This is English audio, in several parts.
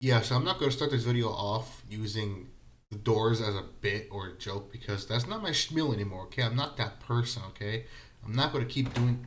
Yeah, so I'm not going to start this video off using the doors as a bit or a joke because that's not my schmeal anymore, okay? I'm not that person, okay? I'm not going to keep doing.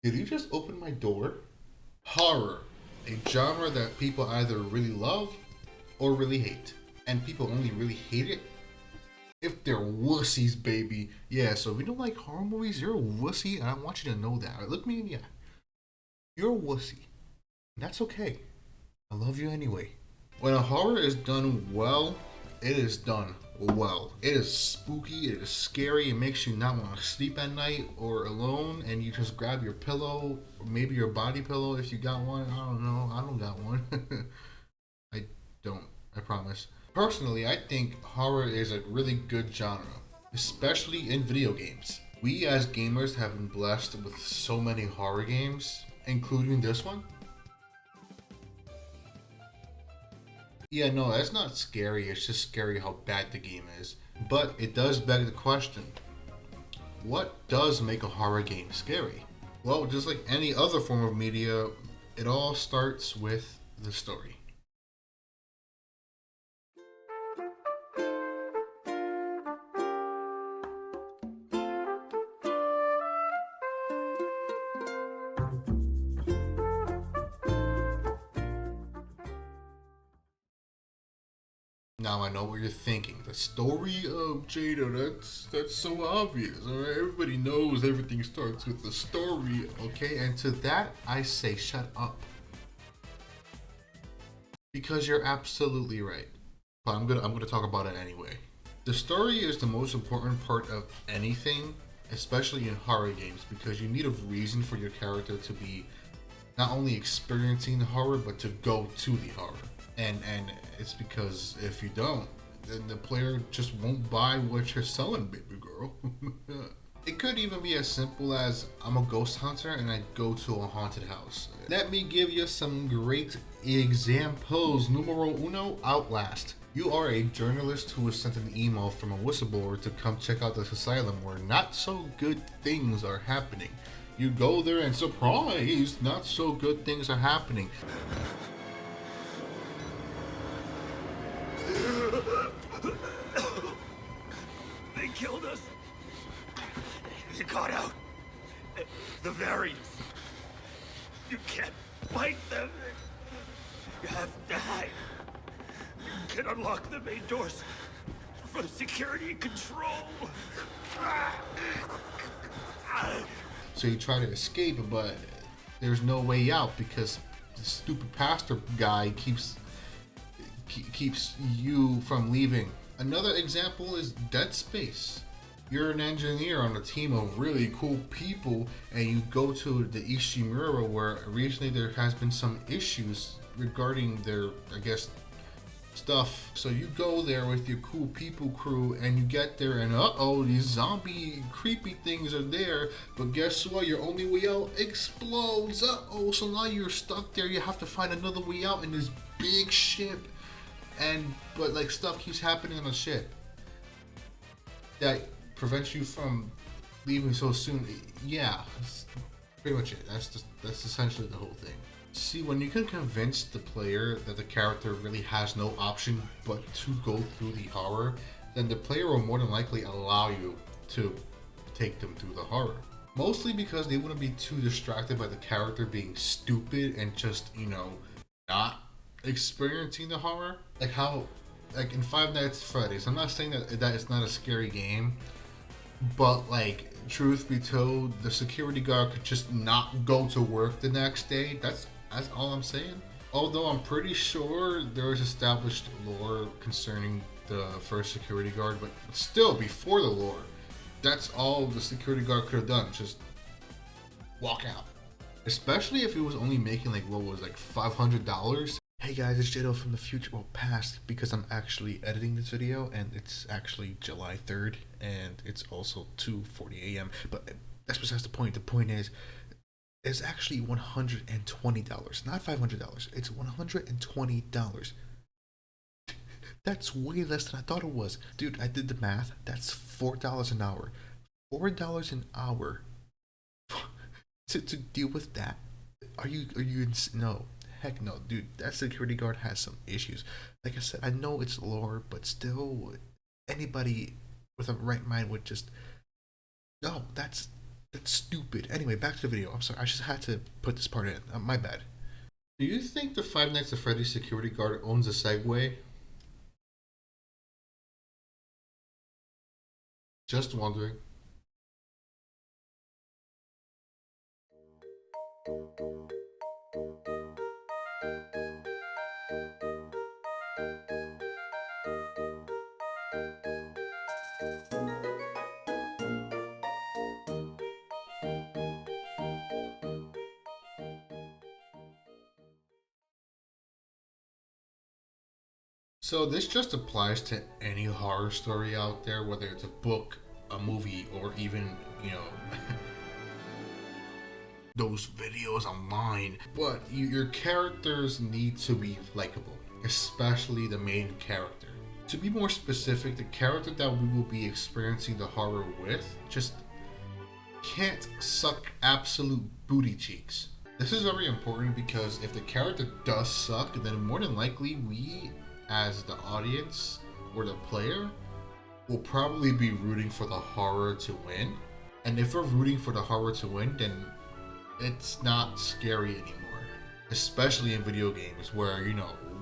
Did you just open my door? Horror, a genre that people either really love or really hate. And people only really hate it if they're wussies, baby. Yeah, so if you don't like horror movies, you're a wussy, and I want you to know that. Right, look me in the eye. You're a wussy. That's okay. I love you anyway. When a horror is done well, it is done well. It is spooky, it is scary, it makes you not want to sleep at night or alone, and you just grab your pillow, or maybe your body pillow if you got one. I don't know. I don't got one. I don't, I promise. Personally, I think horror is a really good genre, especially in video games. We as gamers have been blessed with so many horror games, including this one. Yeah, no, that's not scary. It's just scary how bad the game is. But it does beg the question, what does make a horror game scary? Well, just like any other form of media, it all starts with the story. Now I know what you're thinking. The story of Jada, that's so obvious. Alright, everybody knows everything starts with the story, okay? And to that I say shut up. Because you're absolutely right. But I'm gonna talk about it anyway. The story is the most important part of anything, especially in horror games, because you need a reason for your character to be not only experiencing the horror but to go to the horror. And it's because if you don't, then the player just won't buy what you're selling, baby girl. It could even be as simple as I'm a ghost hunter and I go to a haunted house. Let me give you some great examples. Numero uno, Outlast. You are a journalist who was sent an email from a whistleblower to come check out this asylum where not so good things are happening. You go there and surprise, not so good things are happening. They killed us. You got out. The variants. You can't fight them. You have to hide. You can unlock the main doors from security control. So you try to escape, but there's no way out because the stupid pastor guy keeps you from leaving. Another example is Dead Space. You're an engineer on a team of really cool people, and you go to the Ishimura where recently there has been some issues regarding their, I guess, stuff. So you go there with your cool people crew, and you get there, and uh-oh, these zombie creepy things are there. But guess what? Your only way out explodes. Uh-oh, so now you're stuck there. You have to find another way out in this big ship. But like stuff keeps happening on the ship that prevents you from leaving so soon. Yeah, that's pretty much it. That's essentially the whole thing. See, when you can convince the player that the character really has no option but to go through the horror, then the player will more than likely allow you to take them through the horror. Mostly because they wouldn't be too distracted by the character being stupid and just, not experiencing the horror. Like in Five Nights at Freddy's, I'm not saying that it's not a scary game, but like, truth be told, the security guard could just not go to work the next day. That's all I'm saying. Although I'm pretty sure there is established lore concerning the first security guard, but still, before the lore, that's all the security guard could have done. Just walk out. Especially if he was only making like what was like $500. Hey guys, it's Jay-Doh from the future, well past, because I'm actually editing this video and it's actually July 3rd and it's also 2:40 a.m. But that's besides the point. The point is, it's actually $120, not $500. It's $120. That's way less than I thought it was. Dude, I did the math. That's $4 an hour. $4 an hour to deal with that? No. Heck no, dude. That security guard has some issues. Like I said, I know it's lore, but still, anybody with a right mind would just no. That's stupid. Anyway, back to the video. I'm sorry. I just had to put this part in. My bad. Do you think the Five Nights at Freddy's security guard owns a Segway? Just wondering. So this just applies to any horror story out there, whether it's a book, a movie, or even, those videos online. But your characters need to be likable, especially the main character. To be more specific, the character that we will be experiencing the horror with just can't suck absolute booty cheeks. This is very important because if the character does suck, then more than likely we, as the audience or the player, will probably be rooting for the horror to win. And if we're rooting for the horror to win, then it's not scary anymore. Especially in video games where,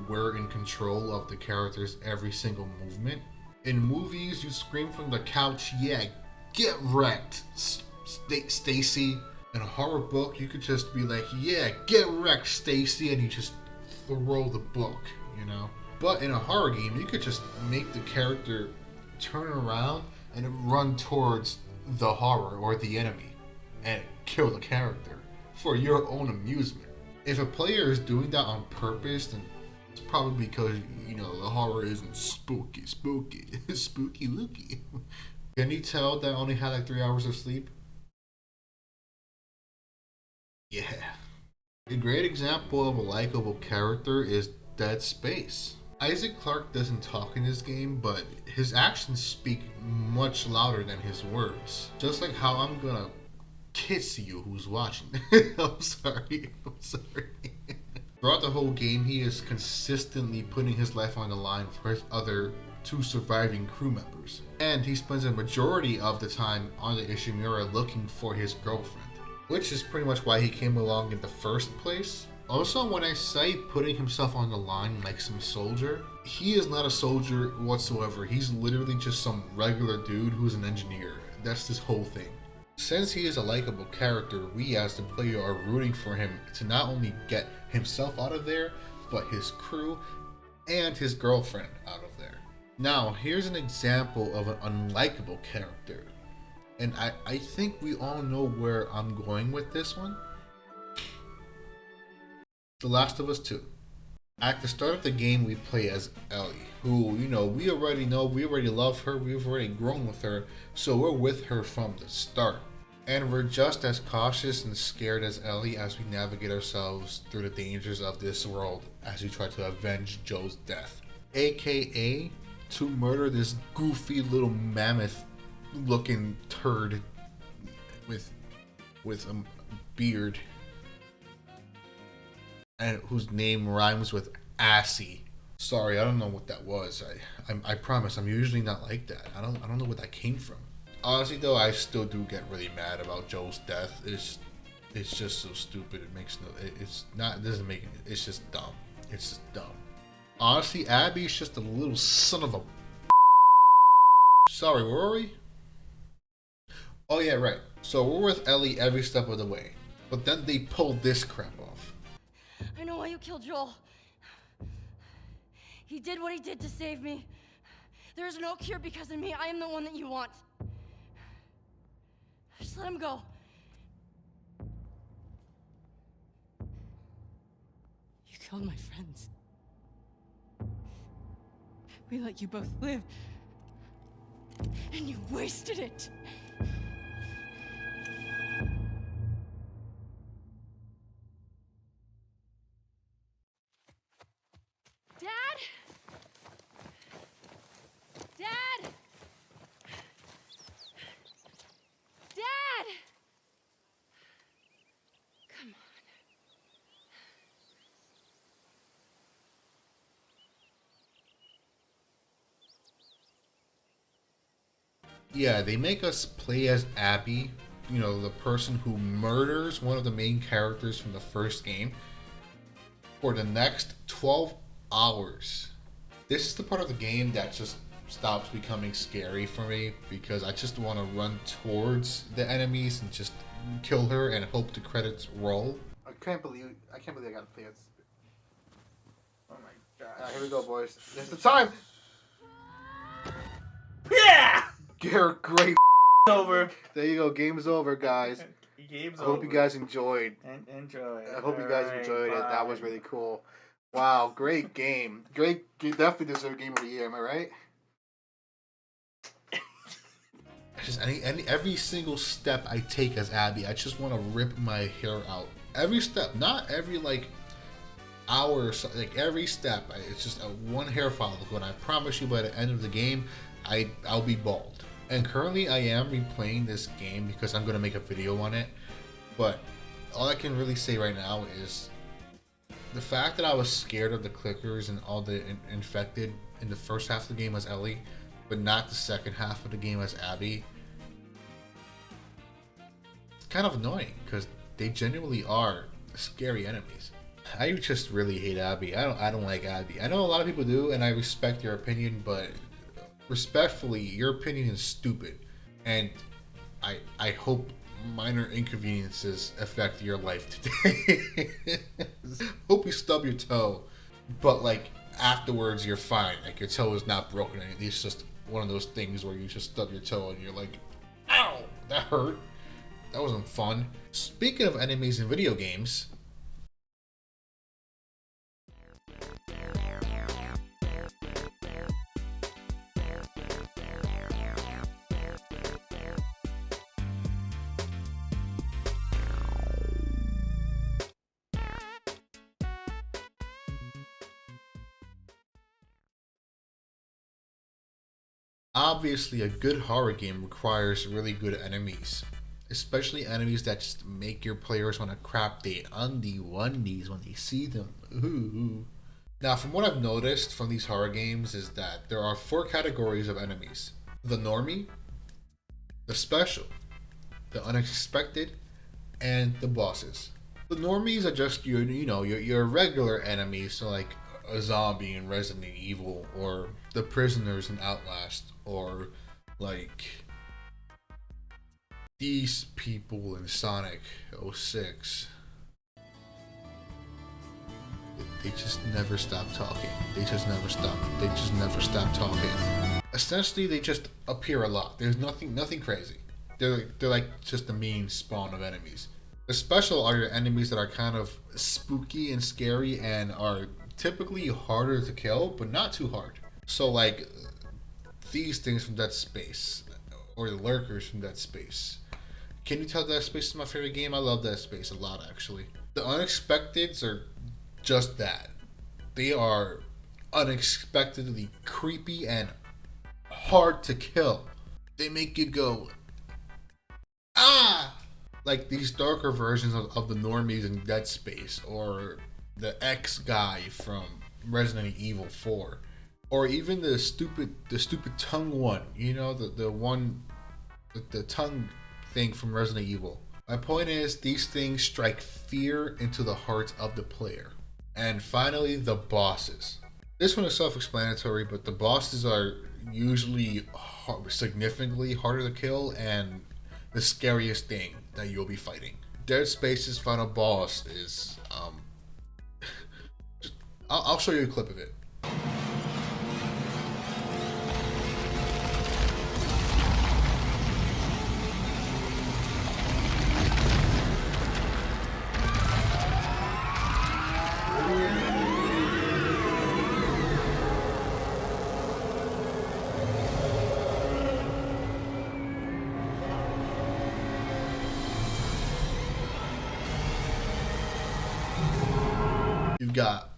we're in control of the character's every single movement. In movies, you scream from the couch, yeah, get wrecked, Stacy. In a horror book, you could just be like, yeah, get wrecked, Stacy, and you just throw the book, But in a horror game, you could just make the character turn around and run towards the horror or the enemy and kill the character for your own amusement. If a player is doing that on purpose, then it's probably because, the horror isn't spooky, spooky looky. Can you tell that I only had like 3 hours of sleep? Yeah. A great example of a likable character is Dead Space. Isaac Clarke doesn't talk in this game, but his actions speak much louder than his words. Just like how I'm gonna kiss you who's watching. I'm sorry. Throughout the whole game, he is consistently putting his life on the line for his other 2 surviving crew members. And he spends a majority of the time on the Ishimura looking for his girlfriend, which is pretty much why he came along in the first place. Also, when I say putting himself on the line like some soldier, he is not a soldier whatsoever. He's literally just some regular dude who's an engineer. That's his whole thing. Since he is a likable character, we as the player are rooting for him to not only get himself out of there, but his crew and his girlfriend out of there. Now, here's an example of an unlikable character. And I think we all know where I'm going with this one. The Last of Us 2. At the start of the game, we play as Ellie, who, we already know, we already love her, we've already grown with her, so we're with her from the start. And we're just as cautious and scared as Ellie as we navigate ourselves through the dangers of this world as we try to avenge Joe's death. AKA, to murder this goofy little mammoth looking turd with a beard and whose name rhymes with assy. Sorry, I don't know what that was. I promise I'm usually not like that. I don't know where that came from. Honestly though, I still do get really mad about Joe's death. It's just so stupid. It doesn't make it. It's just dumb. It's just dumb. Honestly, Abby's just a little son of a. Sorry, where were we? Oh yeah, right. So we're with Ellie every step of the way, but then they pull this crap off. I know why you killed Joel. He did what he did to save me. There is no cure because of me. I am the one that you want. Just let him go. You killed my friends. We let you both live. And you wasted it. Dad? Yeah, they make us play as Abby, you know, the person who murders one of the main characters from the first game, for the next 12 hours. This is the part of the game that just stops becoming scary for me, because I just want to run towards the enemies and just kill her and hope the credits roll. I can't believe I got to play it. Oh my god. Here we go, boys. It's the time! Yeah! Garrett, great. Over. There you go. Game's over, guys. Game's I hope over. you guys enjoyed. Enjoy. I hope you guys Alright, enjoyed it. That was bye. really cool. Wow, great game. Definitely deserved Game of the Year. Am I right? Just every single step I take as Abby, I just want to rip my hair out. Every step, not every like hour or so, like every step. It's just a one hair follicle, and I promise you, by the end of the game, I'll be bald. And currently, I am replaying this game because I'm gonna make a video on it. But all I can really say right now is the fact that I was scared of the clickers and all the infected in the first half of the game as Ellie, but not the second half of the game as Abby. It's kind of annoying because they genuinely are scary enemies. I just really hate Abby. I don't like Abby. I know a lot of people do, and I respect your opinion, but respectfully, your opinion is stupid. And I hope minor inconveniences affect your life today. Hope you stub your toe, but like afterwards you're fine. Like your toe is not broken. It's just one of those things where you just stub your toe and you're like, ow, that hurt. That wasn't fun. Speaking of enemies in video games, obviously, a good horror game requires really good enemies, especially enemies that just make your players want to crap they undie-wundies when they see them. Ooh. Now, from what I've noticed from these horror games is that there are 4 categories of enemies: the normie, the special, the unexpected, and the bosses. The normies are just your regular enemies, so like a zombie in Resident Evil, or the prisoners in Outlast, or like these people in Sonic 06. They just never stop talking. They just never stop talking. Essentially, they just appear a lot. There's nothing crazy. They're like just the main spawn of enemies. The special are your enemies that are kind of spooky and scary and are typically harder to kill, but not too hard. So like these things from Dead Space, or the lurkers from Dead Space. Can you tell Dead Space is my favorite game? I love Dead Space a lot, actually. The unexpecteds are just that. They are unexpectedly creepy and hard to kill. They make you go, ah! Like these darker versions of the normies in Dead Space, or the X guy from Resident Evil 4, or even the stupid tongue one. You know, the one with the tongue thing from Resident Evil. My point is, these things strike fear into the hearts of the player. And finally, the bosses. This one is self-explanatory, but the bosses are usually significantly harder to kill and the scariest thing that you'll be fighting. Dead Space's final boss is I'll show you a clip of it. You've got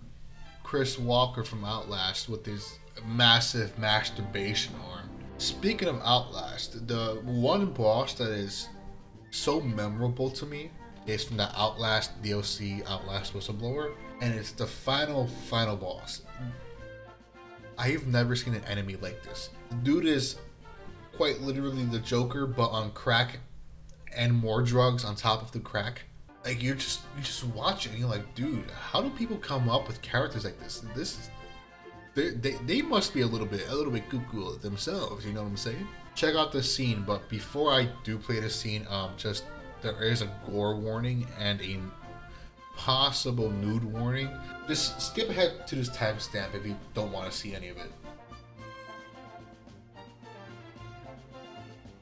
Chris Walker from Outlast with his massive masturbation arm. Speaking of Outlast, the one boss that is so memorable to me is from the Outlast DLC, Outlast Whistleblower, and it's the final boss. I've never seen an enemy like this. The dude is quite literally the Joker, but on crack and more drugs on top of the crack. Like you just watch it and you're like, dude, how do people come up with characters like this? This is they must be a little bit cuckoo themselves. You know what I'm saying? Check out this scene, but before I do play this scene, just there is a gore warning and a possible nude warning. Just skip ahead to this timestamp if you don't want to see any of it.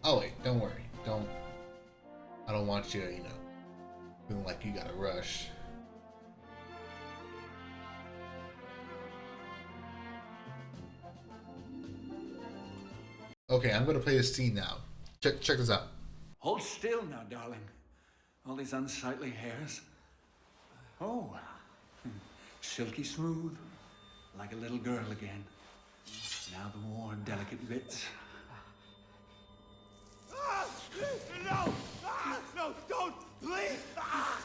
Oh wait, don't worry. I don't want you, you know, feeling like you gotta rush. Okay, I'm gonna play this scene now. Check this out. Hold still now, darling. All these unsightly hairs. Oh, silky smooth, like a little girl again. Now the more delicate bits. No! No, don't! Please! Oh,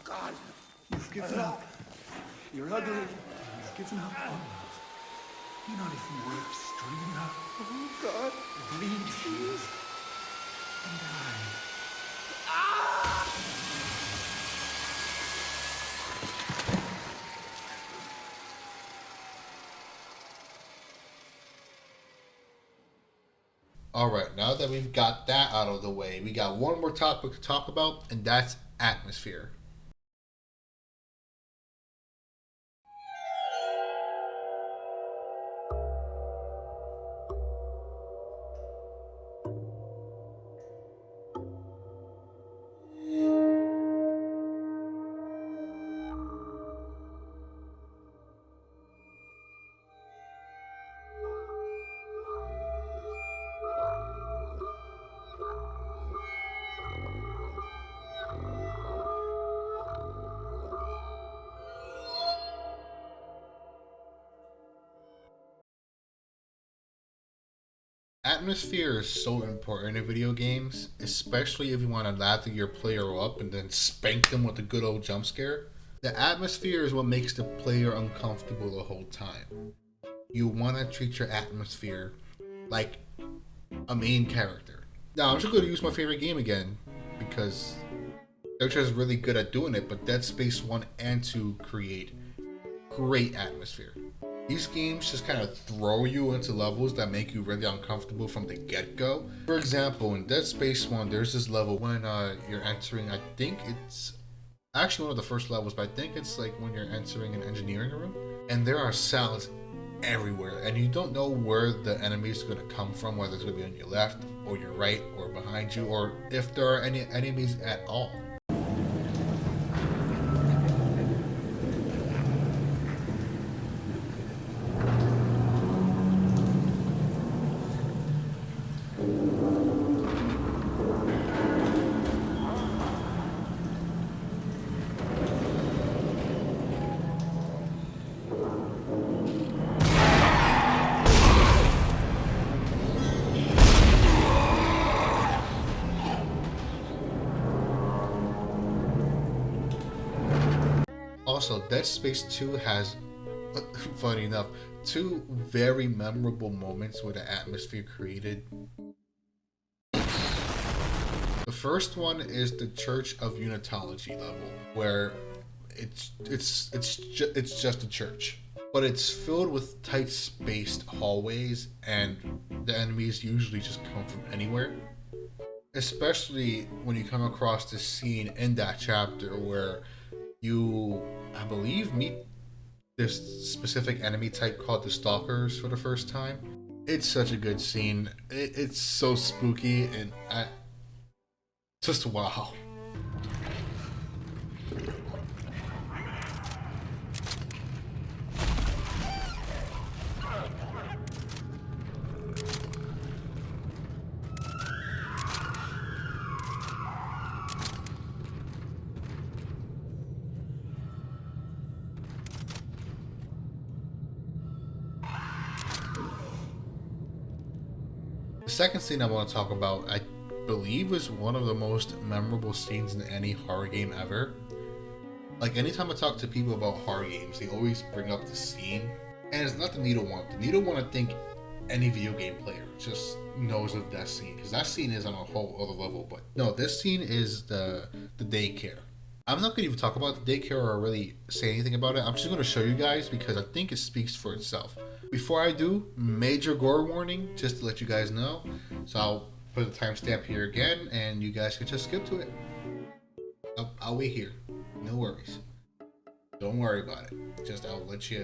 God! You've given up. You're ugly. You've given up. You're not even worth stringing up. Oh, God! Bleed please. And die. Alright, now that we've got that out of the way, we got one more topic to talk about, and that's atmosphere. Atmosphere is so important in video games, especially if you want to lather your player up and then spank them with a good old jump scare. The atmosphere is what makes the player uncomfortable the whole time. You want to treat your atmosphere like a main character. Now, I'm just going to use my favorite game again, because they're just really good at doing it, but Dead Space 1 and 2 create great atmosphere. These games just kind of throw you into levels that make you really uncomfortable from the get-go. For example, in Dead Space 1, there's this level when you're entering, I think it's actually one of the first levels, but I think it's like when you're entering an engineering room, and there are sounds everywhere, and you don't know where the enemies are going to come from, whether it's going to be on your left, or your right, or behind you, or if there are any enemies at all. Also, Dead Space 2 has, funny enough, two very memorable moments with the atmosphere created. The first one is the Church of Unitology level, where it's just a church, but it's filled with tight spaced hallways, and the enemies usually just come from anywhere. Especially when you come across this scene in that chapter where you, I believe, meet this specific enemy type called the Stalkers for the first time. It's such a good scene. It's so spooky, and just wow. The second scene I want to talk about, I believe, is one of the most memorable scenes in any horror game ever. Like anytime I talk to people about horror games, they always bring up the scene, and it's not the needle one. The needle one, I think any video game player just knows of that scene, because that scene is on a whole other level. But no, this scene is the daycare. I'm not gonna even talk about the daycare or really say anything about it. I'm just gonna show you guys because I think it speaks for itself. Before I do, major gore warning, just to let you guys know. So I'll put a timestamp here again, and you guys can just skip to it. I'll wait here. No worries. Don't worry about it. Just I'll let you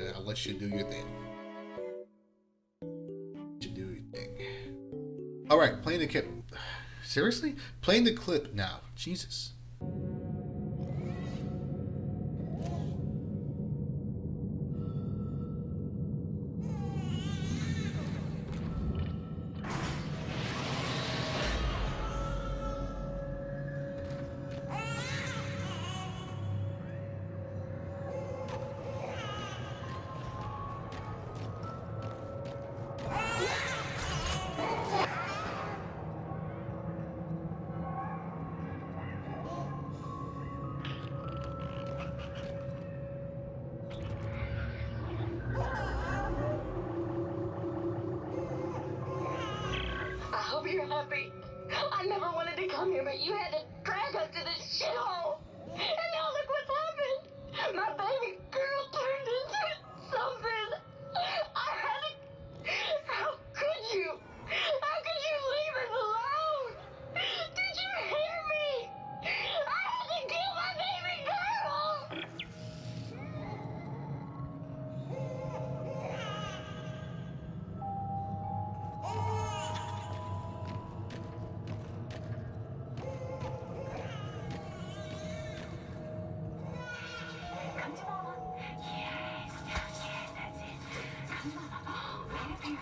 do your thing. All right, playing the clip. Seriously? Playing the clip now. Jesus. I hope you're happy. I never wanted to come here, but you had to drag us to this shithole. And now look what's happened. My baby girl turned into something. I had to... How could you? How could you leave us alone? Did you hear me? I had to kill my baby girl. Come to mama. Yes, yes, that's it. Come to mama. Right up here.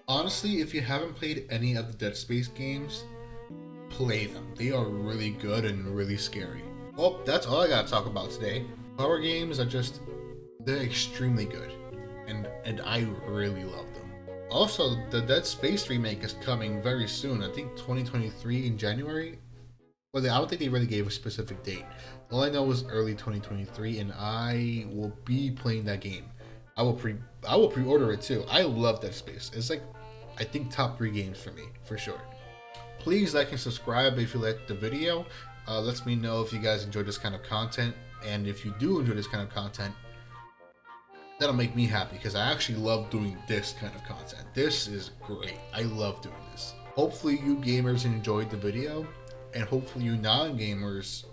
Honestly, if you haven't played any of the Dead Space games, play them. They are really good and really scary. Well, that's all I gotta talk about today. Horror games are just, they're extremely good. And I really love them. Also, the Dead Space remake is coming very soon. I think 2023 in January. Well, I don't think they really gave a specific date. All I know is early 2023, and I will be playing that game. I will pre-order it too. I love Dead Space. It's like, I think top 3 games for me, for sure. Please like and subscribe if you like the video. Lets me know if you guys enjoy this kind of content, and if you do enjoy this kind of content, that'll make me happy because I actually love doing this kind of content. This is great. I love doing this. Hopefully you gamers enjoyed the video, and hopefully you non-gamers,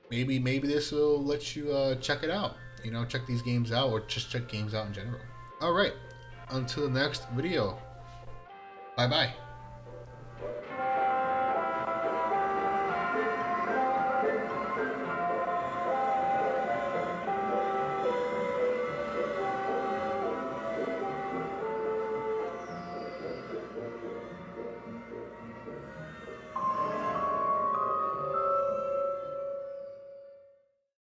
maybe this will let you check it out. You know, check these games out, or just check games out in general. Alright, until the next video. Bye bye.